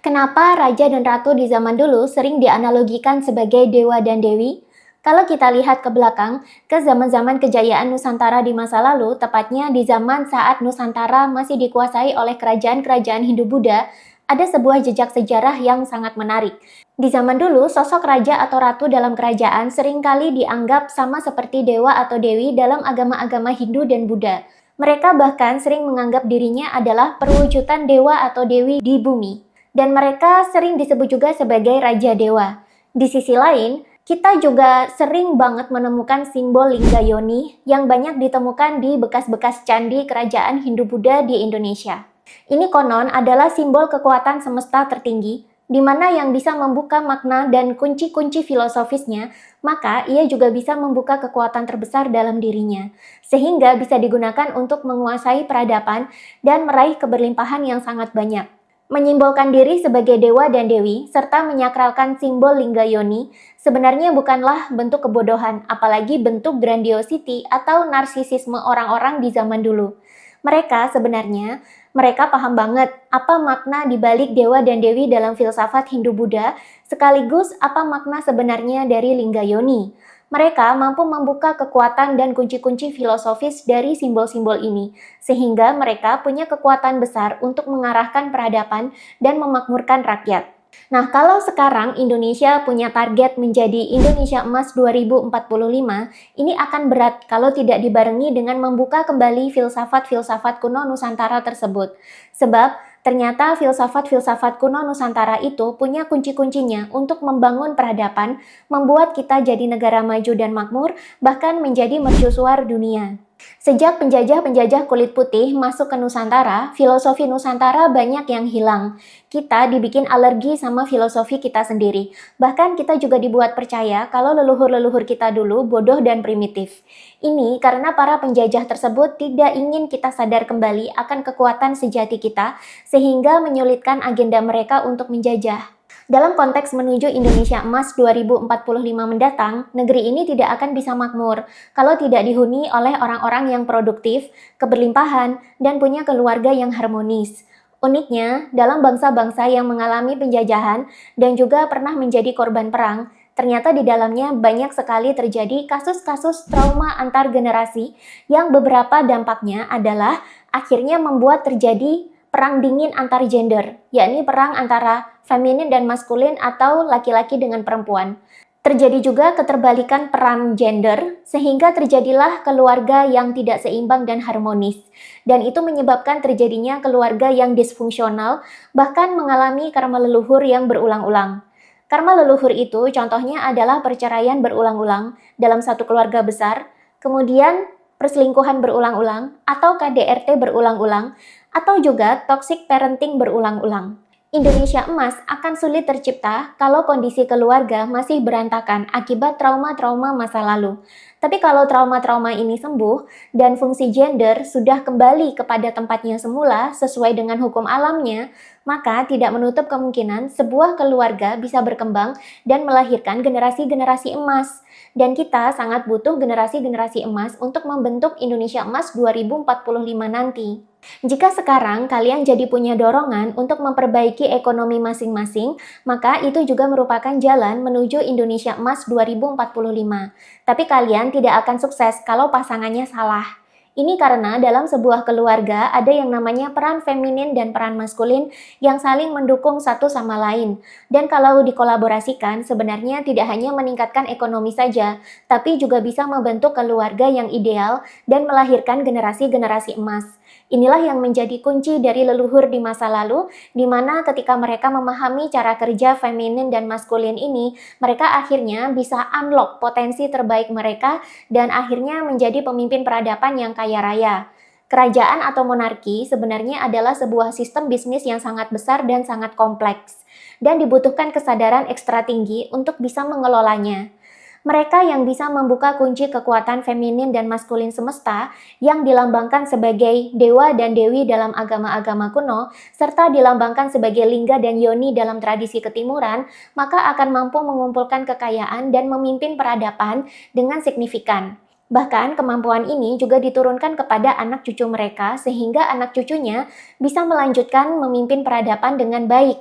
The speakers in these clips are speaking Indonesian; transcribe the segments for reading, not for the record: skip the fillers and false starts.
Kenapa raja dan ratu di zaman dulu sering dianalogikan sebagai dewa dan dewi? Kalau kita lihat ke belakang, ke zaman-zaman kejayaan Nusantara di masa lalu, tepatnya di zaman saat Nusantara masih dikuasai oleh kerajaan-kerajaan Hindu-Buddha, ada sebuah jejak sejarah yang sangat menarik. Di zaman dulu, sosok raja atau ratu dalam kerajaan seringkali dianggap sama seperti dewa atau dewi dalam agama-agama Hindu dan Buddha. Mereka bahkan sering menganggap dirinya adalah perwujudan dewa atau dewi di bumi. Dan mereka sering disebut juga sebagai Raja Dewa. Di sisi lain, kita juga sering banget menemukan simbol lingga yoni yang banyak ditemukan di bekas-bekas candi kerajaan Hindu-Buddha di Indonesia. Ini konon adalah simbol kekuatan semesta tertinggi, di mana yang bisa membuka makna dan kunci-kunci filosofisnya, maka ia juga bisa membuka kekuatan terbesar dalam dirinya, sehingga bisa digunakan untuk menguasai peradaban dan meraih keberlimpahan yang sangat banyak. Menyimbolkan diri sebagai dewa dan dewi, serta menyakralkan simbol lingga yoni, sebenarnya bukanlah bentuk kebodohan, apalagi bentuk grandiosity atau narsisisme orang-orang di zaman dulu. Mereka paham banget apa makna dibalik dewa dan dewi dalam filsafat Hindu-Buddha, sekaligus apa makna sebenarnya dari lingga yoni. Mereka mampu membuka kekuatan dan kunci-kunci filosofis dari simbol-simbol ini, sehingga mereka punya kekuatan besar untuk mengarahkan peradaban dan memakmurkan rakyat. Nah, kalau sekarang Indonesia punya target menjadi Indonesia Emas 2045, ini akan berat kalau tidak dibarengi dengan membuka kembali filsafat-filsafat kuno Nusantara tersebut. Sebab, ternyata filsafat-filsafat kuno Nusantara itu punya kunci-kuncinya untuk membangun peradaban, membuat kita jadi negara maju dan makmur, bahkan menjadi mercusuar dunia. Sejak penjajah-penjajah kulit putih masuk ke Nusantara, filosofi Nusantara banyak yang hilang. Kita dibikin alergi sama filosofi kita sendiri. Bahkan kita juga dibuat percaya kalau leluhur-leluhur kita dulu bodoh dan primitif. Ini karena para penjajah tersebut tidak ingin kita sadar kembali akan kekuatan sejati kita, sehingga menyulitkan agenda mereka untuk menjajah. Dalam konteks menuju Indonesia Emas 2045 mendatang, negeri ini tidak akan bisa makmur kalau tidak dihuni oleh orang-orang yang produktif, keberlimpahan, dan punya keluarga yang harmonis. Uniknya, dalam bangsa-bangsa yang mengalami penjajahan dan juga pernah menjadi korban perang, ternyata di dalamnya banyak sekali terjadi kasus-kasus trauma antar generasi yang beberapa dampaknya adalah akhirnya membuat terjadi perang dingin antar gender, yakni perang antara feminin dan maskulin atau laki-laki dengan perempuan. Terjadi juga keterbalikan peran gender, sehingga terjadilah keluarga yang tidak seimbang dan harmonis. Dan itu menyebabkan terjadinya keluarga yang disfungsional, bahkan mengalami karma leluhur yang berulang-ulang. Karma leluhur itu contohnya adalah perceraian berulang-ulang dalam satu keluarga besar, kemudian perselingkuhan berulang-ulang, atau KDRT berulang-ulang, atau juga toxic parenting berulang-ulang. Indonesia Emas akan sulit tercipta kalau kondisi keluarga masih berantakan akibat trauma-trauma masa lalu. Tapi kalau trauma-trauma ini sembuh dan fungsi gender sudah kembali kepada tempatnya semula sesuai dengan hukum alamnya, maka tidak menutup kemungkinan sebuah keluarga bisa berkembang dan melahirkan generasi-generasi emas. Dan kita sangat butuh generasi-generasi emas untuk membentuk Indonesia Emas 2045 nanti. Jika sekarang kalian jadi punya dorongan untuk memperbaiki ekonomi masing-masing, maka itu juga merupakan jalan menuju Indonesia Emas 2045. Tapi kalian tidak akan sukses kalau pasangannya salah. Ini karena dalam sebuah keluarga ada yang namanya peran feminin dan peran maskulin yang saling mendukung satu sama lain. Dan kalau dikolaborasikan, sebenarnya tidak hanya meningkatkan ekonomi saja, tapi juga bisa membentuk keluarga yang ideal dan melahirkan generasi-generasi emas. Inilah yang menjadi kunci dari leluhur di masa lalu, di mana ketika mereka memahami cara kerja feminin dan maskulin ini, mereka akhirnya bisa unlock potensi terbaik mereka dan akhirnya menjadi pemimpin peradaban yang kaya raya. Kerajaan atau monarki sebenarnya adalah sebuah sistem bisnis yang sangat besar dan sangat kompleks, dan dibutuhkan kesadaran ekstra tinggi untuk bisa mengelolanya. Mereka yang bisa membuka kunci kekuatan feminin dan maskulin semesta yang dilambangkan sebagai dewa dan dewi dalam agama-agama kuno, serta dilambangkan sebagai lingga dan yoni dalam tradisi ketimuran, maka akan mampu mengumpulkan kekayaan dan memimpin peradaban dengan signifikan. Bahkan kemampuan ini juga diturunkan kepada anak cucu mereka sehingga anak cucunya bisa melanjutkan memimpin peradaban dengan baik.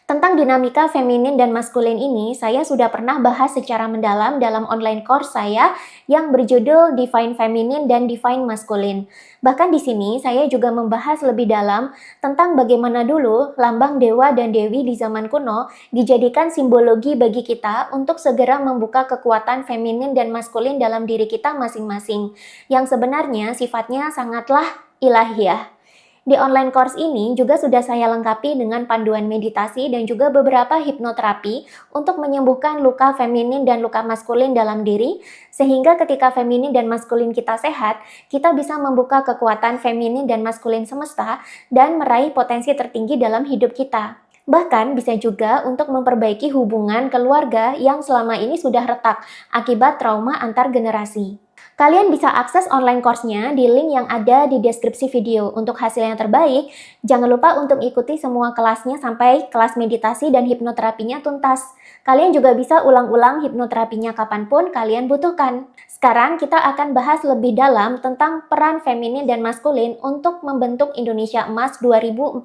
Tentang dinamika feminin dan maskulin ini, saya sudah pernah bahas secara mendalam dalam online course saya yang berjudul Define Feminine dan Define Masculine. Bahkan di sini saya juga membahas lebih dalam tentang bagaimana dulu lambang dewa dan dewi di zaman kuno dijadikan simbologi bagi kita untuk segera membuka kekuatan feminin dan maskulin dalam diri kita masing-masing, yang sebenarnya sifatnya sangatlah ilahiyah. Di online course ini juga sudah saya lengkapi dengan panduan meditasi dan juga beberapa hipnoterapi untuk menyembuhkan luka feminin dan luka maskulin dalam diri, sehingga ketika feminin dan maskulin kita sehat, kita bisa membuka kekuatan feminin dan maskulin semesta dan meraih potensi tertinggi dalam hidup kita. Bahkan bisa juga untuk memperbaiki hubungan keluarga yang selama ini sudah retak akibat trauma antar generasi. Kalian bisa akses online course-nya di link yang ada di deskripsi video. Untuk hasil yang terbaik, jangan lupa untuk ikuti semua kelasnya sampai kelas meditasi dan hipnoterapinya tuntas. Kalian juga bisa ulang-ulang hipnoterapinya kapanpun kalian butuhkan. Sekarang kita akan bahas lebih dalam tentang peran feminin dan maskulin untuk membentuk Indonesia Emas 2045.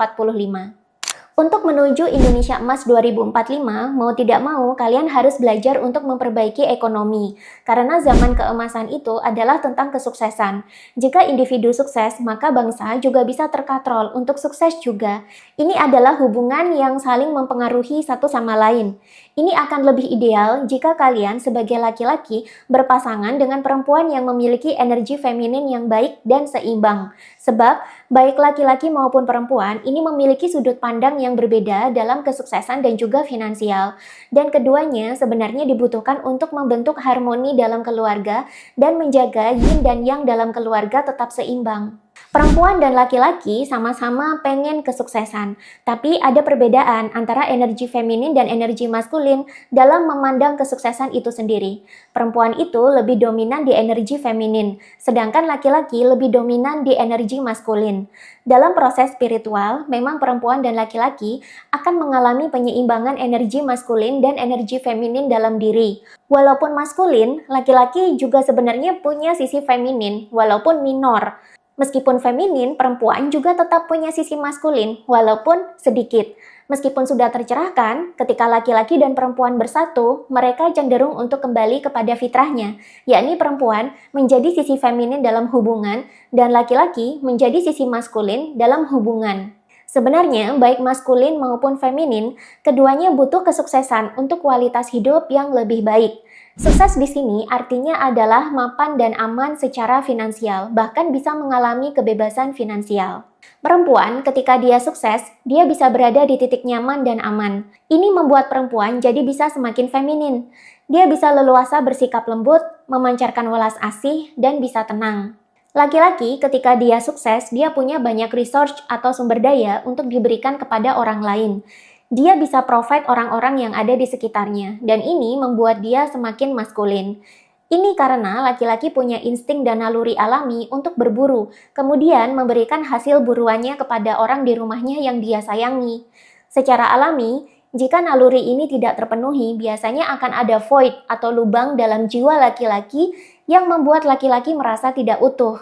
Untuk menuju Indonesia Emas 2045, mau tidak mau kalian harus belajar untuk memperbaiki ekonomi. Karena zaman keemasan itu adalah tentang kesuksesan. Jika individu sukses, maka bangsa juga bisa terkatrol untuk sukses juga. Ini adalah hubungan yang saling mempengaruhi satu sama lain. Ini akan lebih ideal jika kalian sebagai laki-laki berpasangan dengan perempuan yang memiliki energi feminin yang baik dan seimbang. Sebab, baik laki-laki maupun perempuan ini memiliki sudut pandang yang berbeda dalam kesuksesan dan juga finansial. Dan keduanya sebenarnya dibutuhkan untuk membentuk harmoni dalam keluarga dan menjaga yin dan yang dalam keluarga tetap seimbang. Perempuan dan laki-laki sama-sama pengen kesuksesan, tapi ada perbedaan antara energi feminin dan energi maskulin dalam memandang kesuksesan itu sendiri. Perempuan itu lebih dominan di energi feminin, sedangkan laki-laki lebih dominan di energi maskulin. Dalam proses spiritual, memang perempuan dan laki-laki akan mengalami penyeimbangan energi maskulin dan energi feminin dalam diri. Walaupun maskulin, laki-laki juga sebenarnya punya sisi feminin, walaupun minor. Meskipun feminin, perempuan juga tetap punya sisi maskulin, walaupun sedikit. Meskipun sudah tercerahkan, ketika laki-laki dan perempuan bersatu, mereka cenderung untuk kembali kepada fitrahnya, yakni perempuan menjadi sisi feminin dalam hubungan, dan laki-laki menjadi sisi maskulin dalam hubungan. Sebenarnya, baik maskulin maupun feminin, keduanya butuh kesuksesan untuk kualitas hidup yang lebih baik. Sukses di sini artinya adalah mapan dan aman secara finansial, bahkan bisa mengalami kebebasan finansial. Perempuan, ketika dia sukses, dia bisa berada di titik nyaman dan aman. Ini membuat perempuan jadi bisa semakin feminin. Dia bisa leluasa bersikap lembut, memancarkan welas asih, dan bisa tenang. Laki-laki, ketika dia sukses, dia punya banyak resource atau sumber daya untuk diberikan kepada orang lain. Dia bisa provide orang-orang yang ada di sekitarnya, dan ini membuat dia semakin maskulin. Ini karena laki-laki punya insting dan naluri alami untuk berburu, kemudian memberikan hasil buruannya kepada orang di rumahnya yang dia sayangi. Secara alami, jika naluri ini tidak terpenuhi, biasanya akan ada void atau lubang dalam jiwa laki-laki yang membuat laki-laki merasa tidak utuh.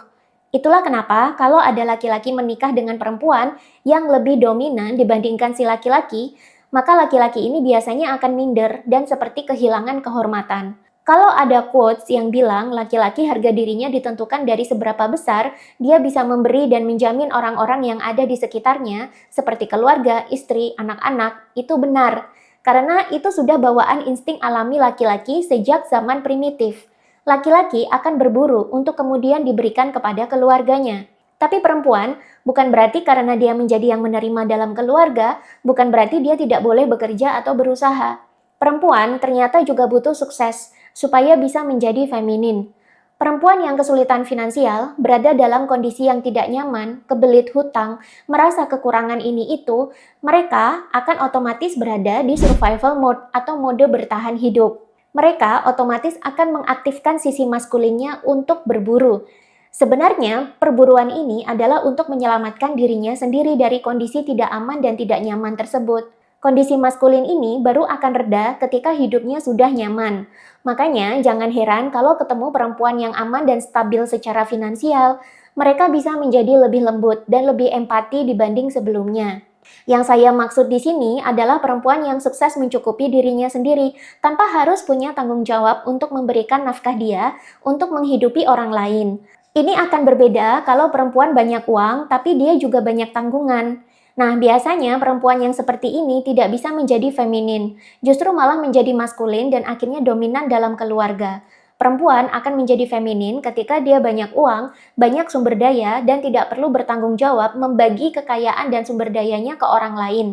Itulah kenapa kalau ada laki-laki menikah dengan perempuan yang lebih dominan dibandingkan si laki-laki, maka laki-laki ini biasanya akan minder dan seperti kehilangan kehormatan. Kalau ada quotes yang bilang laki-laki harga dirinya ditentukan dari seberapa besar dia bisa memberi dan menjamin orang-orang yang ada di sekitarnya, seperti keluarga, istri, anak-anak, itu benar. Karena itu sudah bawaan insting alami laki-laki sejak zaman primitif. Laki-laki akan berburu untuk kemudian diberikan kepada keluarganya. Tapi perempuan bukan berarti karena dia menjadi yang menerima dalam keluarga, bukan berarti dia tidak boleh bekerja atau berusaha. Perempuan ternyata juga butuh sukses supaya bisa menjadi feminin. Perempuan yang kesulitan finansial, berada dalam kondisi yang tidak nyaman, kebelit hutang, merasa kekurangan ini itu, mereka akan otomatis berada di survival mode atau mode bertahan hidup. Mereka otomatis akan mengaktifkan sisi maskulinnya untuk berburu. Sebenarnya, perburuan ini adalah untuk menyelamatkan dirinya sendiri dari kondisi tidak aman dan tidak nyaman tersebut. Kondisi maskulin ini baru akan reda ketika hidupnya sudah nyaman. Makanya, jangan heran kalau ketemu perempuan yang aman dan stabil secara finansial, mereka bisa menjadi lebih lembut dan lebih empati dibanding sebelumnya. Yang saya maksud di sini adalah perempuan yang sukses mencukupi dirinya sendiri tanpa harus punya tanggung jawab untuk memberikan nafkah dia untuk menghidupi orang lain. Ini akan berbeda kalau perempuan banyak uang tapi dia juga banyak tanggungan. Nah, biasanya perempuan yang seperti ini tidak bisa menjadi feminin, justru malah menjadi maskulin dan akhirnya dominan dalam keluarga. Perempuan akan menjadi feminin ketika dia banyak uang, banyak sumber daya, dan tidak perlu bertanggung jawab membagi kekayaan dan sumber dayanya ke orang lain.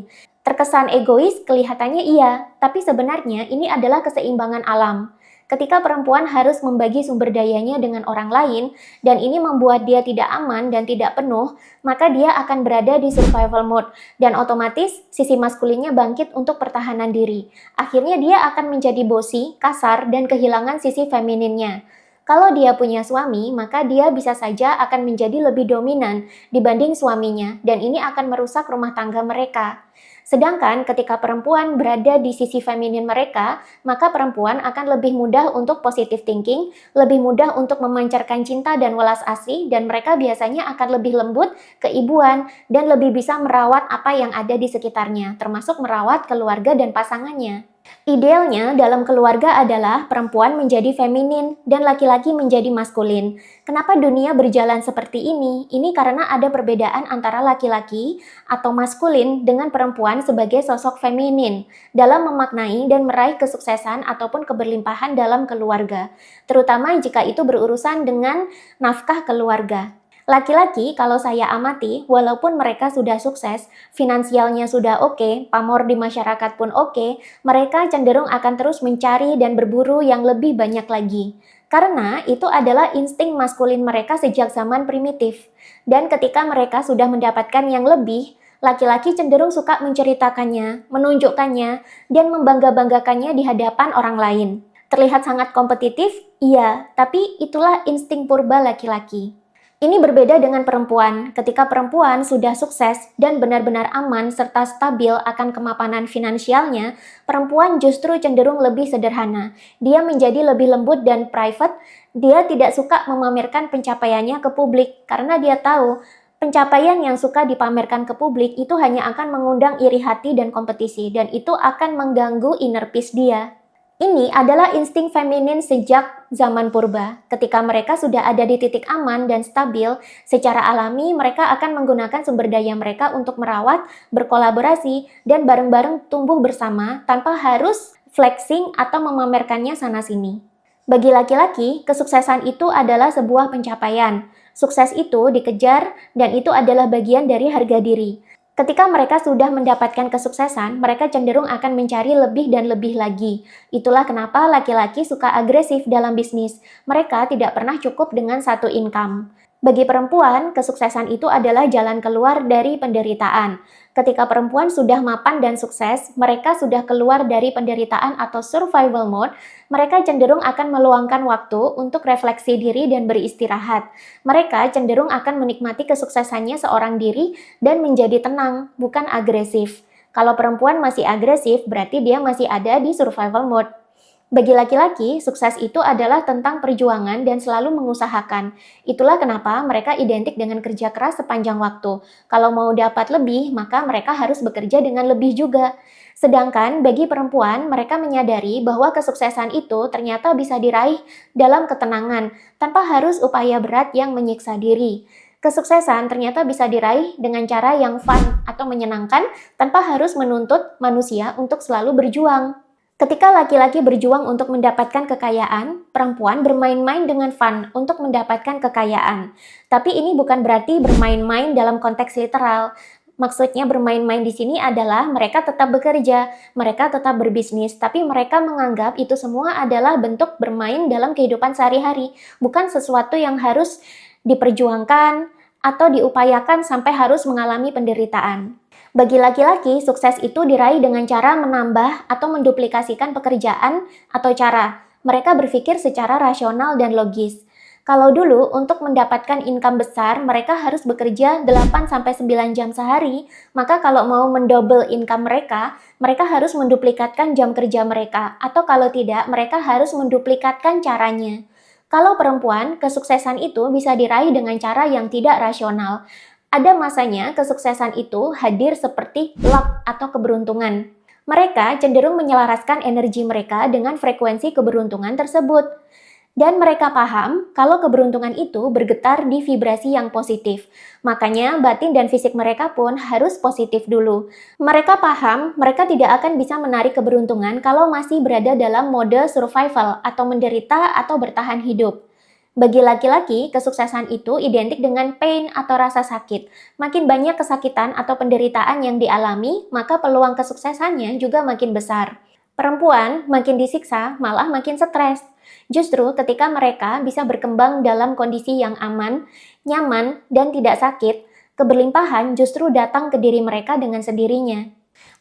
Terkesan egois, kelihatannya iya, tapi sebenarnya ini adalah keseimbangan alam. Ketika perempuan harus membagi sumber dayanya dengan orang lain, dan ini membuat dia tidak aman dan tidak penuh, maka dia akan berada di survival mode, dan otomatis sisi maskulinnya bangkit untuk pertahanan diri. Akhirnya dia akan menjadi bossy, kasar, dan kehilangan sisi femininnya. Kalau dia punya suami, maka dia bisa saja akan menjadi lebih dominan dibanding suaminya, dan ini akan merusak rumah tangga mereka. Sedangkan ketika perempuan berada di sisi feminin mereka, maka perempuan akan lebih mudah untuk positive thinking, lebih mudah untuk memancarkan cinta dan welas asih, dan mereka biasanya akan lebih lembut, keibuan, dan lebih bisa merawat apa yang ada di sekitarnya, termasuk merawat keluarga dan pasangannya. Idealnya dalam keluarga adalah perempuan menjadi feminin dan laki-laki menjadi maskulin. Kenapa dunia berjalan seperti ini? Ini karena ada perbedaan antara laki-laki atau maskulin dengan perempuan sebagai sosok feminin dalam memaknai dan meraih kesuksesan ataupun keberlimpahan dalam keluarga, terutama jika itu berurusan dengan nafkah keluarga. Laki-laki, kalau saya amati, walaupun mereka sudah sukses, finansialnya sudah oke, pamor di masyarakat pun oke, mereka cenderung akan terus mencari dan berburu yang lebih banyak lagi. Karena itu adalah insting maskulin mereka sejak zaman primitif. Dan ketika mereka sudah mendapatkan yang lebih, laki-laki cenderung suka menceritakannya, menunjukkannya, dan membangga-banggakannya di hadapan orang lain. Terlihat sangat kompetitif? Iya, tapi itulah insting purba laki-laki. Ini berbeda dengan perempuan. Ketika perempuan sudah sukses dan benar-benar aman serta stabil akan kemapanan finansialnya, perempuan justru cenderung lebih sederhana. Dia menjadi lebih lembut dan private. Dia tidak suka memamerkan pencapaiannya ke publik karena dia tahu pencapaian yang suka dipamerkan ke publik itu hanya akan mengundang iri hati dan kompetisi, dan itu akan mengganggu inner peace dia. Ini adalah insting feminin sejak zaman purba. Ketika mereka sudah ada di titik aman dan stabil, secara alami mereka akan menggunakan sumber daya mereka untuk merawat, berkolaborasi, dan bareng-bareng tumbuh bersama tanpa harus flexing atau memamerkannya sana-sini. Bagi laki-laki, kesuksesan itu adalah sebuah pencapaian. Sukses itu dikejar dan itu adalah bagian dari harga diri. Ketika mereka sudah mendapatkan kesuksesan, mereka cenderung akan mencari lebih dan lebih lagi. Itulah kenapa laki-laki suka agresif dalam bisnis. Mereka tidak pernah cukup dengan satu income. Bagi perempuan, kesuksesan itu adalah jalan keluar dari penderitaan. Ketika perempuan sudah mapan dan sukses, mereka sudah keluar dari penderitaan atau survival mode, mereka cenderung akan meluangkan waktu untuk refleksi diri dan beristirahat. Mereka cenderung akan menikmati kesuksesannya seorang diri dan menjadi tenang, bukan agresif. Kalau perempuan masih agresif, berarti dia masih ada di survival mode. Bagi laki-laki, sukses itu adalah tentang perjuangan dan selalu mengusahakan. Itulah kenapa mereka identik dengan kerja keras sepanjang waktu. Kalau mau dapat lebih, maka mereka harus bekerja dengan lebih juga. Sedangkan bagi perempuan, mereka menyadari bahwa kesuksesan itu ternyata bisa diraih dalam ketenangan, tanpa harus upaya berat yang menyiksa diri. Kesuksesan ternyata bisa diraih dengan cara yang fun atau menyenangkan, tanpa harus menuntut manusia untuk selalu berjuang. Ketika laki-laki berjuang untuk mendapatkan kekayaan, perempuan bermain-main dengan fun untuk mendapatkan kekayaan. Tapi ini bukan berarti bermain-main dalam konteks literal. Maksudnya bermain-main di sini adalah mereka tetap bekerja, mereka tetap berbisnis, tapi mereka menganggap itu semua adalah bentuk bermain dalam kehidupan sehari-hari, bukan sesuatu yang harus diperjuangkan atau diupayakan sampai harus mengalami penderitaan. Bagi laki-laki, sukses itu diraih dengan cara menambah atau menduplikasikan pekerjaan atau cara. Mereka berpikir secara rasional dan logis. Kalau dulu untuk mendapatkan income besar, mereka harus bekerja 8-9 jam sehari, maka kalau mau mendouble income mereka harus menduplikatkan jam kerja mereka, atau kalau tidak, mereka harus menduplikatkan caranya. Kalau perempuan, kesuksesan itu bisa diraih dengan cara yang tidak rasional. Ada masanya kesuksesan itu hadir seperti luck atau keberuntungan. Mereka cenderung menyelaraskan energi mereka dengan frekuensi keberuntungan tersebut. Dan mereka paham kalau keberuntungan itu bergetar di vibrasi yang positif. Makanya batin dan fisik mereka pun harus positif dulu. Mereka paham mereka tidak akan bisa menarik keberuntungan kalau masih berada dalam mode survival atau menderita atau bertahan hidup. Bagi laki-laki, kesuksesan itu identik dengan pain atau rasa sakit. Makin banyak kesakitan atau penderitaan yang dialami, maka peluang kesuksesannya juga makin besar. Perempuan makin disiksa, malah makin stres. Justru ketika mereka bisa berkembang dalam kondisi yang aman, nyaman, dan tidak sakit, keberlimpahan justru datang ke diri mereka dengan sendirinya.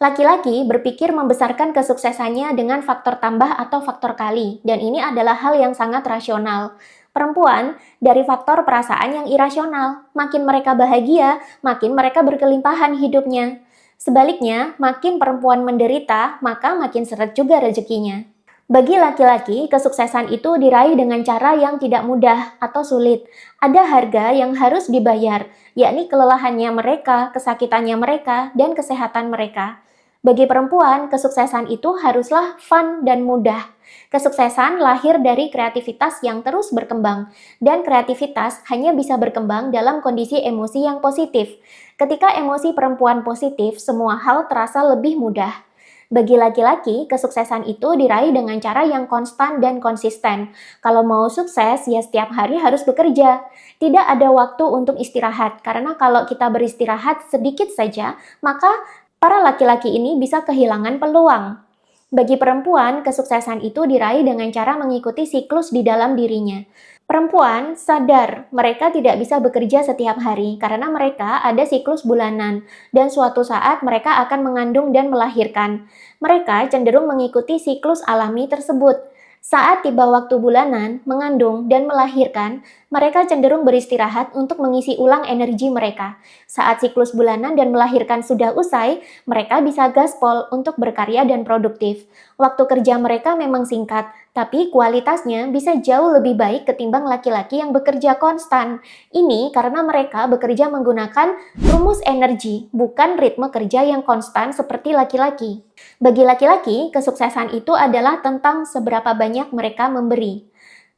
Laki-laki berpikir membesarkan kesuksesannya dengan faktor tambah atau faktor kali, dan ini adalah hal yang sangat rasional. Perempuan dari faktor perasaan yang irasional. Makin mereka bahagia, makin mereka berkelimpahan hidupnya. Sebaliknya, makin perempuan menderita, maka makin seret juga rezekinya. Bagi laki-laki, kesuksesan itu diraih dengan cara yang tidak mudah atau sulit. Ada harga yang harus dibayar, yakni kelelahannya mereka, kesakitannya mereka, dan kesehatan mereka. Bagi perempuan, kesuksesan itu haruslah fun dan mudah. Kesuksesan lahir dari kreativitas yang terus berkembang, dan kreativitas hanya bisa berkembang dalam kondisi emosi yang positif. Ketika emosi perempuan positif, semua hal terasa lebih mudah. Bagi laki-laki, kesuksesan itu diraih dengan cara yang konstan dan konsisten. Kalau mau sukses, ya setiap hari harus bekerja. Tidak ada waktu untuk istirahat, karena kalau kita beristirahat sedikit saja, maka para laki-laki ini bisa kehilangan peluang. Bagi perempuan, kesuksesan itu diraih dengan cara mengikuti siklus di dalam dirinya. Perempuan sadar mereka tidak bisa bekerja setiap hari karena mereka ada siklus bulanan dan suatu saat mereka akan mengandung dan melahirkan. Mereka cenderung mengikuti siklus alami tersebut. Saat tiba waktu bulanan, mengandung, dan melahirkan, mereka cenderung beristirahat untuk mengisi ulang energi mereka. Saat siklus bulanan dan melahirkan sudah usai, mereka bisa gaspol untuk berkarya dan produktif. Waktu kerja mereka memang singkat, tapi kualitasnya bisa jauh lebih baik ketimbang laki-laki yang bekerja konstan. Ini karena mereka bekerja menggunakan rumus energi, bukan ritme kerja yang konstan seperti laki-laki. Bagi laki-laki, kesuksesan itu adalah tentang seberapa banyak mereka memberi.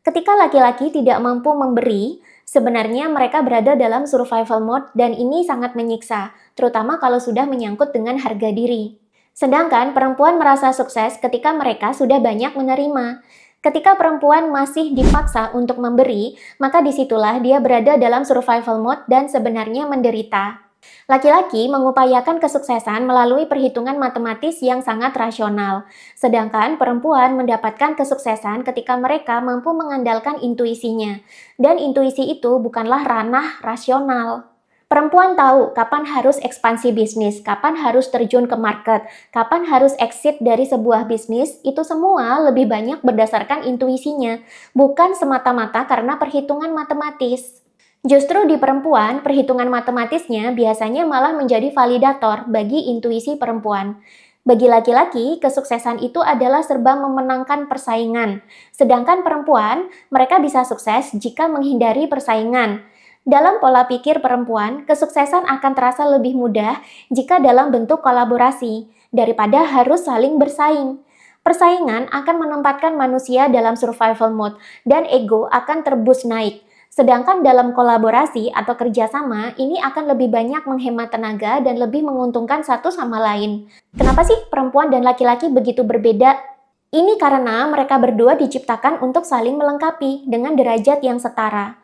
Ketika laki-laki tidak mampu memberi, sebenarnya mereka berada dalam survival mode dan ini sangat menyiksa, terutama kalau sudah menyangkut dengan harga diri. Sedangkan perempuan merasa sukses ketika mereka sudah banyak menerima. Ketika perempuan masih dipaksa untuk memberi, maka disitulah dia berada dalam survival mode dan sebenarnya menderita. Laki-laki mengupayakan kesuksesan melalui perhitungan matematis yang sangat rasional, sedangkan perempuan mendapatkan kesuksesan ketika mereka mampu mengandalkan intuisinya, dan intuisi itu bukanlah ranah rasional. Perempuan tahu kapan harus ekspansi bisnis, kapan harus terjun ke market, kapan harus exit dari sebuah bisnis, itu semua lebih banyak berdasarkan intuisinya, bukan semata-mata karena perhitungan matematis. Justru di perempuan, perhitungan matematisnya biasanya malah menjadi validator bagi intuisi perempuan. Bagi laki-laki, kesuksesan itu adalah serba memenangkan persaingan. Sedangkan perempuan, mereka bisa sukses jika menghindari persaingan. Dalam pola pikir perempuan, kesuksesan akan terasa lebih mudah jika dalam bentuk kolaborasi, daripada harus saling bersaing. Persaingan akan menempatkan manusia dalam survival mode, dan ego akan terbus naik. Sedangkan dalam kolaborasi atau kerjasama, ini akan lebih banyak menghemat tenaga dan lebih menguntungkan satu sama lain. Kenapa sih perempuan dan laki-laki begitu berbeda? Ini karena mereka berdua diciptakan untuk saling melengkapi dengan derajat yang setara.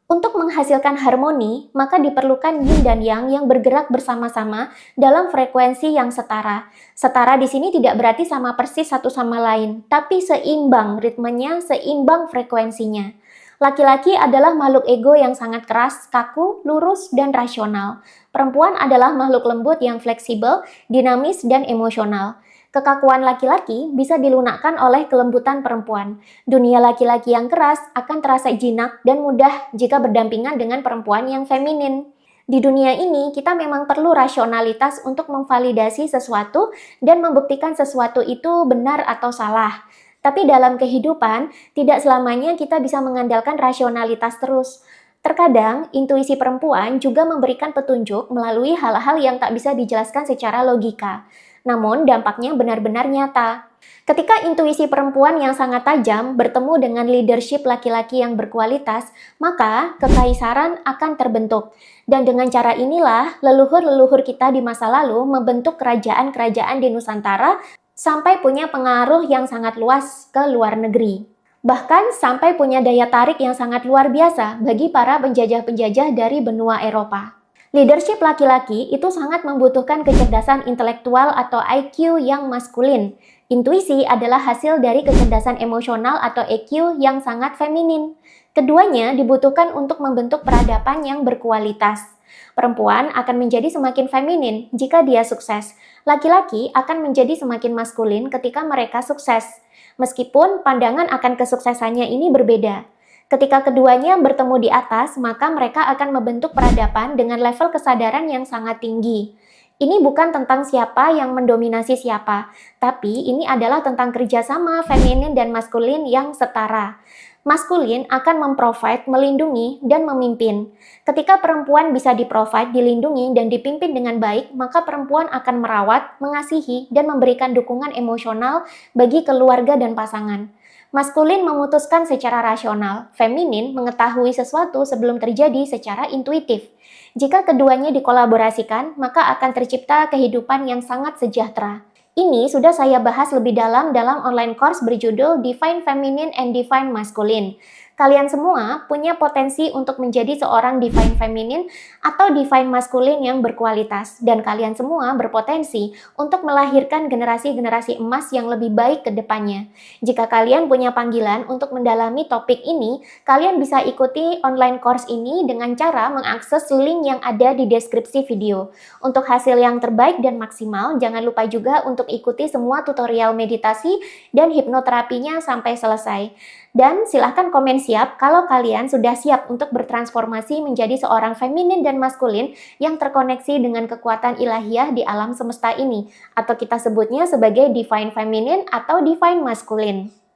Untuk menghasilkan harmoni, maka diperlukan yin dan yang bergerak bersama-sama dalam frekuensi yang setara. Setara di sini tidak berarti sama persis satu sama lain, tapi seimbang ritmenya, seimbang frekuensinya. Laki-laki adalah makhluk ego yang sangat keras, kaku, lurus, dan rasional. Perempuan adalah makhluk lembut yang fleksibel, dinamis, dan emosional. Kekakuan laki-laki bisa dilunakkan oleh kelembutan perempuan. Dunia laki-laki yang keras akan terasa jinak dan mudah jika berdampingan dengan perempuan yang feminin. Di dunia ini, kita memang perlu rasionalitas untuk memvalidasi sesuatu dan membuktikan sesuatu itu benar atau salah. Tapi dalam kehidupan, tidak selamanya kita bisa mengandalkan rasionalitas terus. Terkadang, intuisi perempuan juga memberikan petunjuk melalui hal-hal yang tak bisa dijelaskan secara logika. Namun, dampaknya benar-benar nyata. Ketika intuisi perempuan yang sangat tajam bertemu dengan leadership laki-laki yang berkualitas, maka kekaisaran akan terbentuk. Dan dengan cara inilah, leluhur-leluhur kita di masa lalu membentuk kerajaan-kerajaan di Nusantara sampai punya pengaruh yang sangat luas ke luar negeri. Bahkan sampai punya daya tarik yang sangat luar biasa bagi para penjajah-penjajah dari benua Eropa. Leadership laki-laki itu sangat membutuhkan kecerdasan intelektual atau IQ yang maskulin. Intuisi adalah hasil dari kecerdasan emosional atau EQ yang sangat feminin. Keduanya dibutuhkan untuk membentuk peradaban yang berkualitas. Perempuan akan menjadi semakin feminin jika dia sukses. Laki-laki akan menjadi semakin maskulin ketika mereka sukses. Meskipun pandangan akan kesuksesannya ini berbeda. Ketika keduanya bertemu di atas, maka mereka akan membentuk peradaban dengan level kesadaran yang sangat tinggi. Ini bukan tentang siapa yang mendominasi siapa, tapi ini adalah tentang kerjasama feminin dan maskulin yang setara. Maskulin akan memprovide, melindungi, dan memimpin. Ketika perempuan bisa diprovide, dilindungi, dan dipimpin dengan baik, maka perempuan akan merawat, mengasihi, dan memberikan dukungan emosional bagi keluarga dan pasangan. Maskulin memutuskan secara rasional, feminin mengetahui sesuatu sebelum terjadi secara intuitif. Jika keduanya dikolaborasikan, maka akan tercipta kehidupan yang sangat sejahtera. Ini sudah saya bahas lebih dalam online course berjudul Divine Feminine and Divine Masculine. Kalian semua punya potensi untuk menjadi seorang Divine Feminine atau Divine Masculine yang berkualitas. Dan kalian semua berpotensi untuk melahirkan generasi-generasi emas yang lebih baik ke depannya. Jika kalian punya panggilan untuk mendalami topik ini, kalian bisa ikuti online course ini dengan cara mengakses link yang ada di deskripsi video. Untuk hasil yang terbaik dan maksimal, jangan lupa juga untuk ikuti semua tutorial meditasi dan hipnoterapinya sampai selesai. Dan silahkan komen siap kalau kalian sudah siap untuk bertransformasi menjadi seorang feminin dan maskulin yang terkoneksi dengan kekuatan ilahiyah di alam semesta ini, atau kita sebutnya sebagai Divine Feminine atau Divine Masculine.